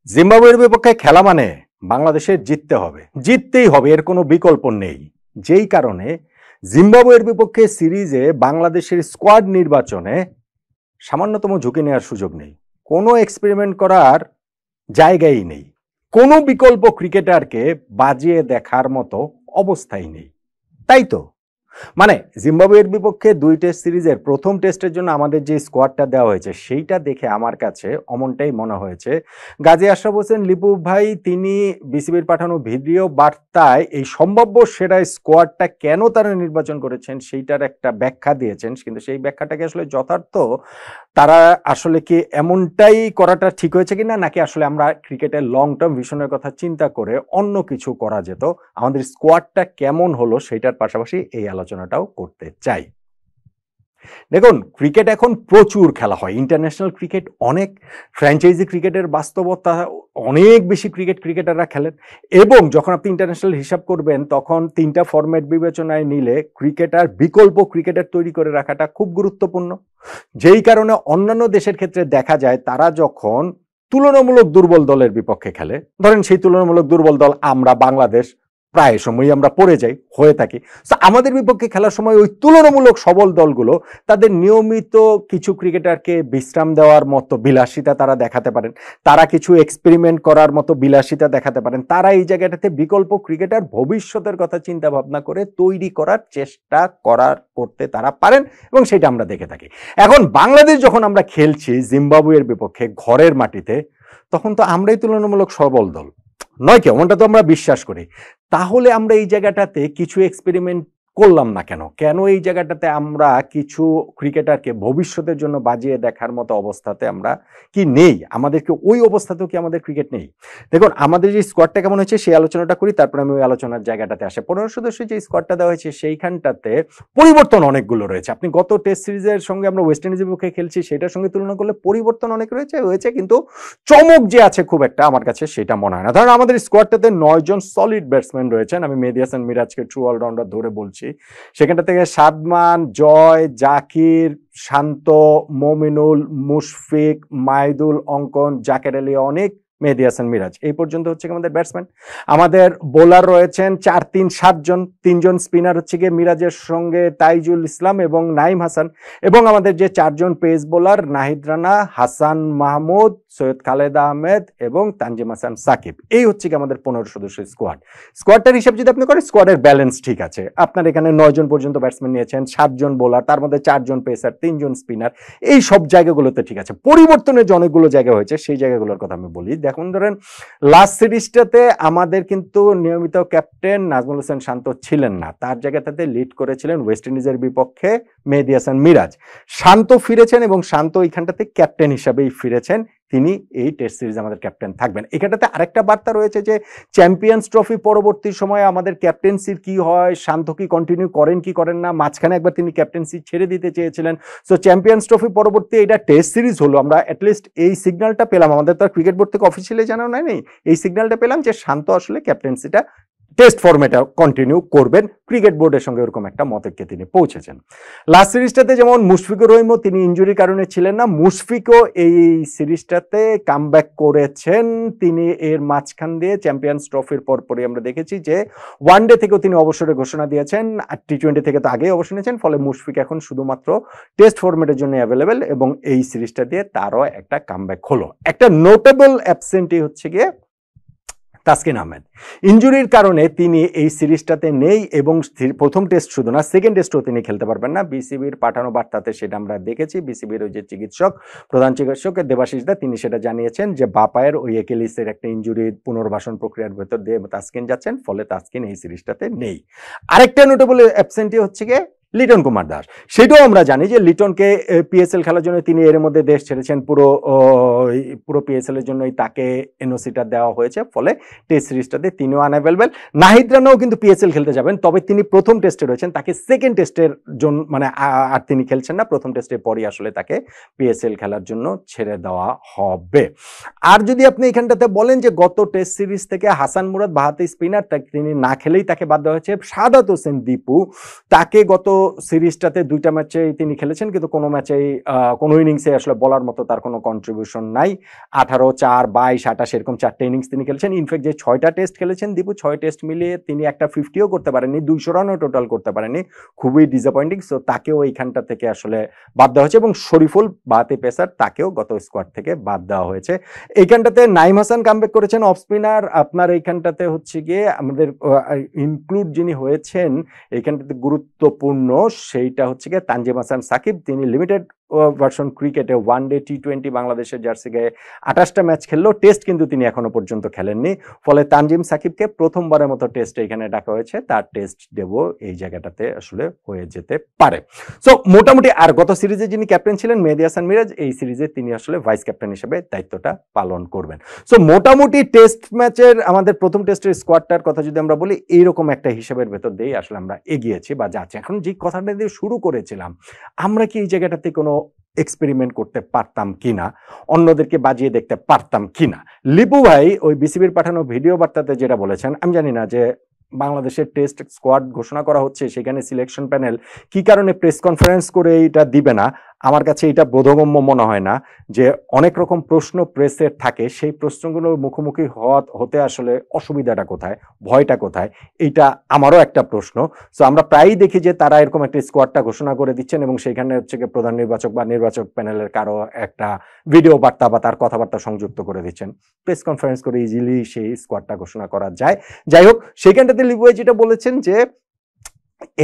জিম্বাবুয়ের বিপক্ষে খেলা মানে বাংলাদেশের জিততে হবে, জিততেই হবে, এর কোনো বিকল্প নেই। যেই কারণে জিম্বাবুয়ের বিপক্ষে সিরিজে বাংলাদেশের স্কোয়াড নির্বাচনে সামান্যতম ঝুঁকি নেওয়ার সুযোগ নেই, কোনো এক্সপেরিমেন্ট করার জায়গাই নেই, কোনো বিকল্প ক্রিকেটারকে বাজিয়ে দেখার মতো অবস্থাই নেই। তাই তো মানে জিম্বাবুয়ের বিপক্ষে 2 টেস্ট সিরিজের প্রথম টেস্টের জন্য আমাদের যে স্কোয়াডটা দেওয়া হয়েছে সেইটা দেখে আমার কাছে অমনটাই মনে হয়েছে। গাজী আশরাফ হোসেন লিপু ভাই তিনি বিসিবির পাঠানো ভিডিও বার্তায় এই সম্ভাব্য সেরা স্কোয়াডটা কেন তারা নির্বাচন করেছেন সেইটার একটা ব্যাখ্যা দিয়েছেন, কিন্তু সেই ব্যাখ্যাটাকে আসলে যথার্থ তারা আসলে কি এমনটাই করাটা ঠিক হয়েছে কিনা, নাকি আসলে আমরা ক্রিকেটের লং টার্ম ভিশনের কথা চিন্তা করে অন্য কিছু করা যেত, আমাদের স্কোয়াডটা কেমন হলো সেটার পাশাপাশি এই আলোচনাটাও করতে চাই। দেখুন, ক্রিকেট এখন প্রচুর খেলা হয়, ইন্টারন্যাশনাল ক্রিকেট অনেক, ফ্র্যাঞ্চাইজি ক্রিকেটের বাস্তবতা অনেক বেশি ক্রিকেটাররা খেলেন, এবং যখন আপনি ইন্টারন্যাশনাল হিসাব করবেন তখন 3টা ফরম্যাট বিবেচনায় নিলে বিকল্প ক্রিকেটার তৈরি করে রাখাটা খুব গুরুত্বপূর্ণ। যেই কারণে অন্যান্য দেশের ক্ষেত্রে দেখা যায় তারা যখন তুলনামূলক দুর্বল দলের বিপক্ষে খেলে, ধরেন সেই তুলনামূলক দুর্বল দল আমরা বাংলাদেশ প্রায় সময়ই আমরা পড়ে যাই হয়ে থাকি, তো আমাদের বিপক্ষে খেলার সময় ওই তুলনামূলক সবল দলগুলো তাদের নিয়মিত কিছু ক্রিকেটারকে বিশ্রাম দেওয়ার মতো বিলাসিতা তারা দেখাতে পারেন, তারা কিছু এক্সপেরিমেন্ট করার মতো বিলাসিতা দেখাতে পারেন, তারা এই জায়গাটাতে বিকল্প ক্রিকেটার ভবিষ্যতের কথা চিন্তা ভাবনা করে তৈরি করার চেষ্টা করতে তারা পারেন, এবং সেটা আমরা দেখে থাকি। এখন বাংলাদেশ যখন আমরা খেলছি জিম্বাবুয়ের বিপক্ষে ঘরের মাটিতে, তখন তো আমরাই তুলনামূলক সবল দল নয়, কেমনটা তো আমরা বিশ্বাস করি। তাহলে আমরা এই জায়গাটাতে কিছু এক্সপেরিমেন্ট করলাম না কেন? কেন এই জায়গাটাতে আমরা কিছু ক্রিকেটারকে ভবিষ্যতের জন্য বাজিয়ে দেখার মতো অবস্থাতে আমরা কি নেই? আমাদেরকে ওই অবস্থাতেও কি আমাদের ক্রিকেট নেই? দেখুন, আমাদের যে স্কোয়াডটা কেমন হয়েছে সেই আলোচনাটা করি, তারপরে আমি ওই আলোচনার জায়গাটাতে আসে। 15 সদস্যের যে স্কোয়াডটা দেওয়া হয়েছে সেইখানটাতে পরিবর্তন অনেকগুলো রয়েছে। আপনি গত টেস্ট সিরিজের সঙ্গে আমরা ওয়েস্ট ইন্ডিজের বিপক্ষে খেলছি সেটার সঙ্গে তুলনা করলে পরিবর্তন অনেক হয়েছে, কিন্তু চমক যে আছে খুব একটা আমার কাছে সেটা মনে হয় না। ধরেন আমাদের স্কোয়াডটাতে 9 জন সলিড ব্যাটসম্যান রয়েছেন, আমি মেহেদী হাসান মিরাজকে ট্রু অলরাউন্ডার ধরে বলছি। সেখানটা থেকে সাদমান, জয়, জাকির, শান্ত, মমিনুল, মুশফিক, মাইদুল, অঙ্কন, জাকের আলী অনেক, মেহেদী হাসান মিরাজ, এই পর্যন্ত হচ্ছে আমাদের ব্যাটসম্যান। আমাদের বোলার রয়েছেন 4-3-7 জন, 3 জন স্পিনার হচ্ছে গিয়ে মিরাজের সঙ্গে তাইজুল ইসলাম এবং নাইম হাসান, এবং আমাদের যে 4 জন পেস বোলার নাহিদ রানা, হাসান মাহমুদ, সৈয়দ খালেদ আহমেদ এবং তানজিম হাসান সাকিব। এই হচ্ছে কি আমাদের 15 সদস্যের স্কোয়াডটার হিসাব যদি আপনি করেন স্কোয়াডের ব্যালেন্স ঠিক আছে। আপনার এখানে 9 জন পর্যন্ত ব্যাটসম্যান নিয়েছেন, 7 জন বোলার, তার মধ্যে 4 জন পেসার, 3 জন স্পিনার, এই সব জায়গাগুলোতে ঠিক আছে। পরিবর্তনের যে অনেকগুলো জায়গা হয়েছে সেই জায়গাগুলোর কথা আমি বলি। দেখুন, ধরেন লাস্ট সিরিজটাতে আমাদের কিন্তু নিয়মিত ক্যাপ্টেন নাজমুল হোসেন শান্ত ছিলেন না, তার জায়গাটাতে লিড করেছিলেন ওয়েস্ট ইন্ডিজের বিপক্ষে মেহেদী হাসান মিরাজ। শান্ত ফিরেছেন এবং শান্ত এইখানটাতে ক্যাপ্টেন হিসাবেই ফিরেছেন, তিনি এই টেস্ট সিরিজ আমাদের ক্যাপ্টেন থাকবেন। এখানটাতে আরেকটা বার্তা রয়েছে যে চ্যাম্পিয়ন্স ট্রফি পরবর্তী সময়ে আমাদের ক্যাপ্টেন্সির কি হয়, শান্ত কি কন্টিনিউ করেন কি করেন না, মাঝখানে একবার তিনি ক্যাপ্টেন্সি ছেড়ে দিতে চেয়েছিলেন। সো চ্যাম্পিয়ন্স ট্রফি পরবর্তী এটা টেস্ট সিরিজ হলো, আমরা অ্যাটলিস্ট এই সিগন্যালটা পেলাম, আমাদের তো ক্রিকেট বোর্ড থেকে অফিসিয়ালি জানানো হয়নি, এই সিগন্যালটা পেলাম যে শান্ত আসলে ক্যাপ্টেন্সিটা টেস্ট ফরম্যাটে কন্টিনিউ করবেন, ক্রিকেট বোর্ডের সঙ্গে ওরকম একটা মতৈক্যে তিনি পৌঁছেছেন। লাস্ট সিরিজটাতে যেমন মুশফিকুর রহিমও তিনি ইনজুরির কারণে ছিলেন না, মুশফিকও এই সিরিজটাতে কামব্যাক করেছেন। তিনি এর মাঝখান দিয়ে চ্যাম্পিয়ন্স ট্রফির পরপরই আমরা দেখেছি যে ওয়ানডে থেকেও তিনি অবসরের ঘোষণা দিয়েছেন, আর টি-20 থেকে তো আগেই অবসর নিয়েছেন, ফলে মুশফিক এখন শুধুমাত্র টেস্ট ফরম্যাটের জন্য অ্যাভেলেবেল, এবং এই সিরিজটা দিয়ে তারও একটা কামব্যাক হলো। একটা নোটেবল অ্যাবসেন্টি হচ্ছে গিয়ে তাসকিন আহমেদ, ইনজুরির কারণে তিনি এই সিরিজটাতে নেই, এবং প্রথম টেস্ট শুধু না সেকেন্ড টেস্টও তিনি খেলতে পারবেন না। বিসিবির পাঠানো বার্তাতে সেটা আমরা দেখেছি, বিসিবির ওই যে প্রধান চিকিৎসক দেবাশিস দা তিনি সেটা জানিয়েছেন যে বাপায়ের ওই একেলিসের একটা ইনজুরির পুনর্বাসন প্রক্রিয়ার ভেতর দিয়ে তাসকিন যাচ্ছেন, ফলে তাসকিন এই সিরিজটাতে নেই। আরেকটা নোটেবল অ্যাবসেন্টি হচ্ছে গিয়ে লিটন কুমার দাস। সেটাও আমরা জানি যে লিটনকে পিএসএল খেলার জন্য তিনি এর মধ্যে দেশ ছেড়েছেন, পুরো পিএসএল এর জন্যই তাকে এনওসিটা দেওয়া হয়েছে, ফলে টেস্ট সিরিজটাতে তিনিও আনঅ্যাভেলেবল। নাহিদ রানাও কিন্তু পিএসএল খেলতে যাবেন, তবে তিনি প্রথম টেস্টে রয়েছেন, তাকে সেকেন্ড টেস্টের জন্য মানে আর তিনি খেলছেন না, প্রথম টেস্টের পরই আসলে তাকে পিএসএল খেলার জন্য ছেড়ে দেওয়া হবে। আর যদি আপনি এখানটাতে বলেন যে গত টেস্ট সিরিজ থেকে হাসান মুরাদ বাহাতি স্পিনার তিনি না খেলেই তাকে বাদ দেওয়া হয়েছে, সাদাত হোসেন দীপু তাকে গত সিরিজটাতে 2টা ম্যাচেই তিনি খেলেছেন, কিন্তু কোনো ম্যাচেই কোনো ইনিংসে আসলে বলার মতো তার কোনো কন্ট্রিবিউশন নাই। 18, 4, 22, 28 এরকম 4টে ইনিংস তিনি খেলেছেন। ইনফ্যাক্ট যে 6টা টেস্ট খেলেছেন দীপু, 6 টেস্ট মিলিয়ে তিনি একটা 50ও করতে পারেননি, 200 রানও টোটাল করতে পারেননি। খুবই ডিসঅ্যাপয়েন্টিং। সো তাকেও এইখানটা থেকে আসলে বাদ দেওয়া হয়েছে, এবং শরীফুল বাতে পেসার তাকেও গত স্কোয়াড থেকে বাদ দেওয়া হয়েছে। এইখানটাতে নাইম হাসান কামব্যাক করেছেন অফ স্পিনার। আপনার এইখানটাতে হচ্ছে গিয়ে আমাদের ইনক্লুড যিনি হয়েছেন এইখানটাতে গুরুত্বপূর্ণ, সেইটা হচ্ছে গিয়ে তানজিম হাসান সাকিব। তিনি লিমিটেড ভার্সন ক্রিকেটে ওয়ানডে টি20 বাংলাদেশের জার্সি গায়ে 28টা ম্যাচ খেললেও টেস্ট কিন্তু তিনি এখনো পর্যন্ত খেলেননি। ফলে তানজিম সাকিবকে প্রথমবারের মতো টেস্ট এখানে ডাকা হয়েছে, তার টেস্ট দেব এই জায়গাটাতে আসলে হয়ে যেতে পারে। সো মোটামুটি, আর গত সিরিজে যিনি ক্যাপ্টেন ছিলেন মেহেদী হাসান মিরাজ, এই সিরিজে তিনি আসলে ভাইস ক্যাপ্টেন হিসেবে দায়িত্বটা পালন করবেন। সো মোটামুটি টেস্ট ম্যাচের আমাদের প্রথম টেস্টের স্কোয়াডটার কথা যদি আমরা বলি, এইরকম একটা হিসেবের ভেতর দিয়ে আসলে আমরা এগিয়েছি বা যাচ্ছি। এখন যে কথাটা দিয়ে শুরু করেছিলাম, আমরা কি এই জায়গাটাতে কোনো এক্সপেরিমেন্ট করতে পারতাম কিনা, অন্যদেরকে বাজিয়ে দেখতে পারতাম কিনা? লিপু ভাই ওই বিসিবির পাঠানো ভিডিও বার্তাতে যেটা বলেছেন, আমি জানি না যে বাংলাদেশের টেস্ট স্কোয়াড ঘোষণা করা হচ্ছে, সেখানে সিলেকশন প্যানেল কি কারণে প্রেস কনফারেন্স করে এটা দিবে না। আমার কাছে এটা বোধগম্য মনে হয় না। যে অনেক রকম প্রশ্ন প্রেসের থাকে, সেই প্রশ্নগুলোর মুখোমুখি হতে আসলে অসুবিধাটা কোথায়, ভয়টা কোথায়, এইটা আমারও একটা প্রশ্ন। সো আমরা প্রায়ই দেখি যে তারা এরকম একটা স্কোয়াডটা ঘোষণা করে দিচ্ছেন, এবং সেখানে হচ্ছে গিয়ে প্রধান নির্বাচক বা নির্বাচক প্যানেলের কারো একটা ভিডিও বার্তা বা তার কথাবার্তা সংযুক্ত করে দিচ্ছেন। প্রেস কনফারেন্স করে ইজিলি সেই স্কোয়াডটা ঘোষণা করা যায়। যাই হোক, সেইখানটাতে লিপু ভাই যেটা বলেছেন যে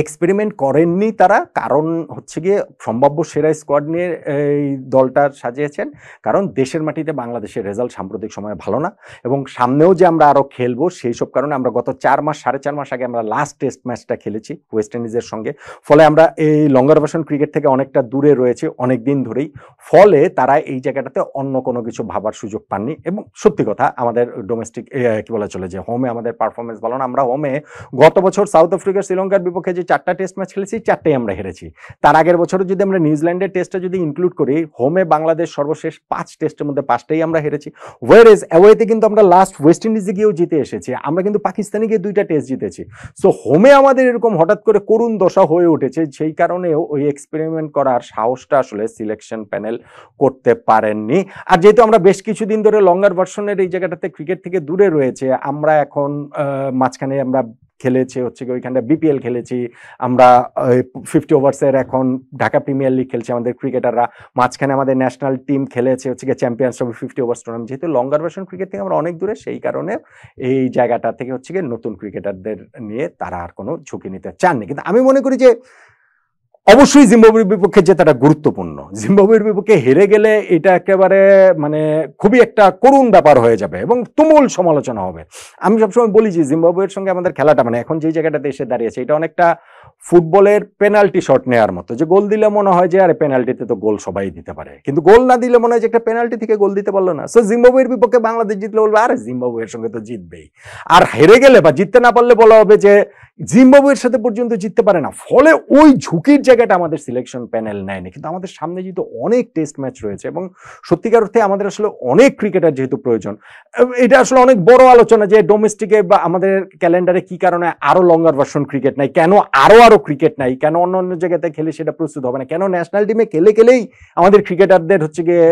এক্সপেরিমেন্ট করেননি তারা, কারণ হচ্ছে গিয়ে সম্ভাব্য সেরা স্কোয়াড নিয়ে এই দলটা সাজিয়েছেন, কারণ দেশের মাটিতে বাংলাদেশের রেজাল্ট সাম্প্রতিক সময়ে ভালো না, এবং সামনেও যে আমরা আরো খেলবো সেই সব কারণে আমরা গত 4 মাস 4.5 মাস আগে আমরা লাস্ট টেস্ট ম্যাচটা খেলেছি ওয়েস্ট ইন্ডিজের সঙ্গে। ফলে আমরা এই লঙ্গার ভার্সন ক্রিকেট থেকে অনেকটা দূরে রয়েছে অনেক দিন ধরেই। ফলে তারা এই জায়গাটাতে অন্য কোনো কিছু ভাবার সুযোগ পাননি, এবং সত্যি কথা আমাদের ডোমেস্টিক কি বলা চলে যে হোমে আমাদের পারফরমেন্স ভালো না। আমরা হোমে গত বছর সাউথ আফ্রিকা শ্রীলঙ্কার বিপক্ষে যে 4টা টেস্ট ম্যাচ খেলেছি, 4টাই আমরা হেরেছি। তার আগের বছর যদি আমরা নিউজিল্যান্ডের টেস্টটা যদি ইনক্লুড করি, হোমে বাংলাদেশ সর্বশেষ 5 টেস্টের মধ্যে 5টাই আমরা হেরেছি। ওয়ারেজ অ্যাওয়েতে কিন্তু আমরা লাস্ট ওয়েস্ট ইন্ডিজে গিয়েও জিতে এসেছি, আমরা কিন্তু পাকিস্তানে গিয়ে 2টা টেস্ট জিতেছি। সো হোমে আমাদের এরকম হঠাৎ করে করুণ দশা হয়ে উঠেছে, সেই কারণেও ওই এক্সপেরিমেন্ট করার সাহসটা আসলে সিলেকশন প্যানেল করতে পারেননি। আর যেহেতু আমরা বেশ কিছুদিন ধরে লঙ্গার ভার্সনের এই জায়গাটাতে ক্রিকেট থেকে দূরে রয়েছে, আমরা এখন মাঝখানে আমরা খেলেছি হচ্ছে কি ওইখানটা বিপিএল খেলেছি, আমরা 50 ওভার্সের এখন ঢাকা প্রিমিয়ার লিগ খেলছি আমাদের ক্রিকেটাররা, মাঝখানে আমাদের ন্যাশনাল টিম খেলেছে হচ্ছে গিয়ে চ্যাম্পিয়ন্স ট্রফি 50 ওভার্স টুর্নামেন্ট। যেহেতু লঙ্গার ভার্সন ক্রিকেট থেকে আমরা অনেক দূরে, সেই কারণে এই জায়গাটা থেকে হচ্ছে গিয়ে নতুন ক্রিকেটারদের নিয়ে তারা আর কোনো ঝুঁকি নিতে চাননি। কিন্তু আমি মনে করি যে অবশ্যই জিম্বাবুয়ের বিপক্ষে জেতাটা গুরুত্বপূর্ণ। জিম্বাবুয়ের বিপক্ষে হেরে গেলে এটা একেবারে মানে খুবই একটা করুণ ব্যাপার হয়ে যাবে এবং তুমুল সমালোচনা হবে। আমি সবসময় বলি যে জিম্বাবুয়ের সঙ্গে আমাদের খেলাটা মানে এখন যে জায়গাটাতে এসে দাঁড়িয়েছে, এটা অনেকটা ফুটবলের পেনাল্টি শট নেওয়ার মতো, যে গোল দিলে মনে হয় যে আরে পেনাল্টিতে তো গোল সবাই দিতে পারে, কিন্তু গোল না দিলে মনে হয় যে একটা পেনাল্টি থেকে গোল দিতে পারলো না। সো জিম্বাবুয়ের বিপক্ষে বাংলাদেশ জিতলে বলবে আরে জিম্বাবুয়ের সঙ্গে তো জিতবেই, আর হেরে গেলে বা জিততে না পারলে বলা হবে যে জিম্বাবুয়ের সাথে পর্যন্ত জিততে পারে না। ফলে ওই ঝুঁকির জায়গাটা আমাদের সিলেকশন প্যানেল নেয়নি। কিন্তু আমাদের সামনে যেহেতু অনেক টেস্ট ম্যাচ রয়েছে এবং সত্যিকার অর্থে আমাদের আসলে অনেক ক্রিকেটার যেহেতু প্রয়োজন, এটা আসলে অনেক বড় আলোচনা যে ডোমেস্টিকে বা আমাদের ক্যালেন্ডারে কি কারণে আরো লঙ্গার ভার্সন ক্রিকেট নাই, কেন আরো ক্রিকেট নাই, কেন অন্য অন্য জায়গাতে খেলে সেটা প্রস্তুত হবে না, কেন ন্যাশনাল টিমে খেলেই আমাদের ক্রিকেটারদের হচ্ছে গিয়ে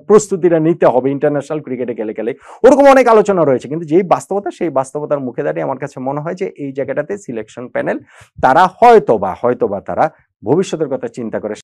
প্রস্তুতিটা নিতে হবে ইন্টারন্যাশনাল ক্রিকেটে খেলে ওরকম অনেক আলোচনা রয়েছে। কিন্তু যেই বাস্তবতা, সেই বাস্তবতার মুখে দাঁড়িয়ে আমার কাছে মনে হয় যে এই জায়গাটাতে সিলেকশন প্যানেল তারা হয়তোবা তারা ভবিষ্যতের কথা চিন্তা করে